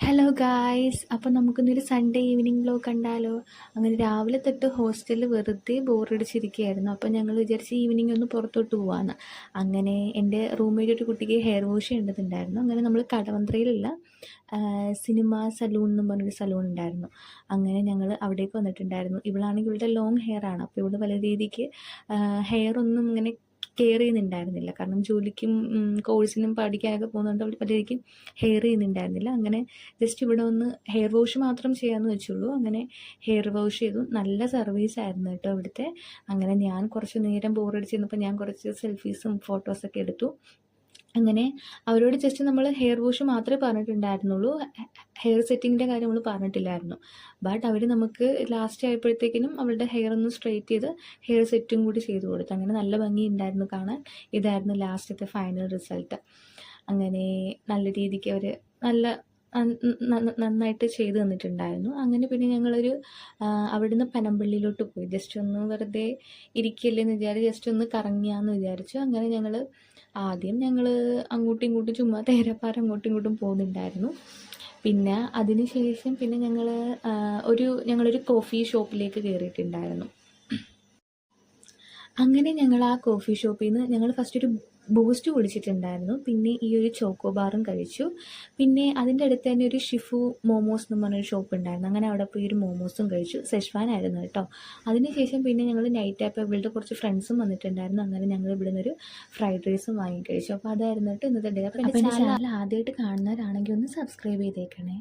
Hello guys, അപ്പോൾ നമുക്കിന്നൊരു Sunday evening vlog കണ്ടാലോ? അങ്ങനെ രാവിലെ തൊട്ട് ഹോസ്റ്റലിൽ വെറുതെ ബോറടിച്ചിരിക്കുകയായിരുന്നു. അപ്പോൾ ഞങ്ങൾ വിചാരിച്ച് ഈവനിങ് ഒന്ന് പുറത്തോട്ട് പോകാമെന്ന്. അങ്ങനെ എൻ്റെ റൂംമേറ്റ് ഒരു കുട്ടിക്ക് ഹെയർ വാഷ് ചെയ്യേണ്ടതുണ്ടായിരുന്നു. അങ്ങനെ നമ്മൾ കടവന്ത്രയിലുള്ള സിനിമ സലൂൺ എന്നും പറഞ്ഞൊരു സലൂൺ ഉണ്ടായിരുന്നു. അങ്ങനെ ഞങ്ങൾ അവിടേക്ക് വന്നിട്ടുണ്ടായിരുന്നു. ഇവളാണെങ്കിൽ ഇവളുടെ ലോങ് ഹെയർ ആണ്. അപ്പോൾ ഇവൾ പല രീതിക്ക് ഹെയർ ഒന്നും ഇങ്ങനെ കെയർ ചെയ്യുന്നുണ്ടായിരുന്നില്ല. കാരണം ജോലിക്കും കോഴ്സിനും പഠിക്കാനൊക്കെ പോകുന്നതുകൊണ്ട് അവൾ പല രീതിക്കും ഹെയർ ചെയ്യുന്നുണ്ടായിരുന്നില്ല. അങ്ങനെ ജസ്റ്റ് ഇവിടെ ഒന്ന് ഹെയർ വാഷ് മാത്രം ചെയ്യാമെന്ന് വെച്ചുള്ളൂ. അങ്ങനെ ഹെയർ വാഷ് ചെയ്തു. നല്ല സർവീസ് ആയിരുന്നു കേട്ടോ ഇവിടുത്തെ. അങ്ങനെ ഞാൻ കുറച്ച് നേരം ബോറടിച്ചിരുന്നപ്പോൾ ഞാൻ കുറച്ച് സെൽഫീസും ഫോട്ടോസൊക്കെ എടുത്തു. അങ്ങനെ അവരോട് ജസ്റ്റ് നമ്മൾ ഹെയർ വാഷ് മാത്രമേ പറഞ്ഞിട്ടുണ്ടായിരുന്നുള്ളൂ. ഹെയർ സെറ്റിങ്ങിൻ്റെ കാര്യം നമ്മൾ പറഞ്ഞിട്ടില്ലായിരുന്നു. ബട്ട് അവർ നമുക്ക് ലാസ്റ്റ് ആയപ്പോഴത്തേക്കിനും അവളുടെ ഹെയർ ഒന്ന് സ്ട്രെയിറ്റ് ചെയ്ത് ഹെയർ സെറ്റും കൂടി ചെയ്തു കൊടുത്തു. അങ്ങനെ നല്ല ഭംഗി ഉണ്ടായിരുന്നു കാണാൻ. ഇതായിരുന്നു ലാസ്റ്റത്തെ ഫൈനൽ റിസൾട്ട്. അങ്ങനെ നല്ല രീതിക്ക് അവർ നല്ല നന്നായിട്ട് ചെയ്തു തന്നിട്ടുണ്ടായിരുന്നു. അങ്ങനെ പിന്നെ ഞങ്ങളൊരു അവിടുന്ന് പനമ്പള്ളിയിലോട്ട് പോയി. ജസ്റ്റ് ഒന്ന് വെറുതെ ഇരിക്കില്ലെന്ന് വിചാരിച്ച് ജസ്റ്റ് ഒന്ന് കറങ്ങിയാന്ന് വിചാരിച്ചു. അങ്ങനെ ആദ്യം ഞങ്ങൾ അങ്ങോട്ടും ഇങ്ങോട്ടും ചുമ്മാ തേരപ്പാരം അങ്ങോട്ടും ഇങ്ങോട്ടും പോകുന്നുണ്ടായിരുന്നു. പിന്നെ അതിന് ശേഷം പിന്നെ ഞങ്ങളൊരു കോഫി ഷോപ്പിലേക്ക് കയറിയിട്ടുണ്ടായിരുന്നു. അങ്ങനെ ഞങ്ങൾ ആ കോഫി ഷോപ്പിൽ നിന്ന് ഞങ്ങൾ ഫസ്റ്റ് ഒരു ബൂസ്റ്റ് കുടിച്ചിട്ടുണ്ടായിരുന്നു. പിന്നെ ഈ ഒരു ചോക്കോ ബാറും കഴിച്ചു. പിന്നെ അതിൻ്റെ അടുത്ത് തന്നെ ഒരു ഷിഫു മോമോസ് എന്ന് പറഞ്ഞൊരു ഷോപ്പ് ഉണ്ടായിരുന്നു. അങ്ങനെ അവിടെ പോയി ഒരു മോമോസും കഴിച്ചു. സെഷ്വാൻ ആയിരുന്നു കേട്ടോ. അതിനുശേഷം പിന്നെ ഞങ്ങൾ നൈറ്റ് ആയപ്പോൾ ഇവളുടെ കുറച്ച് ഫ്രണ്ട്സും വന്നിട്ടുണ്ടായിരുന്നു. അങ്ങനെ ഞങ്ങൾ ഇവിടെ നിന്നൊരു ഫ്രൈഡ് റൈസും വാങ്ങി കഴിച്ചു. അപ്പോൾ അതായിരുന്നു കേട്ടോ ഇന്നത്തെ ഡേ. അപ്പോൾ എൻ്റെ ചാനൽ ആദ്യമായിട്ട് കാണുന്നവരാണെങ്കിൽ ഒന്ന് സബ്സ്ക്രൈബ് ചെയ്തേക്കണേ.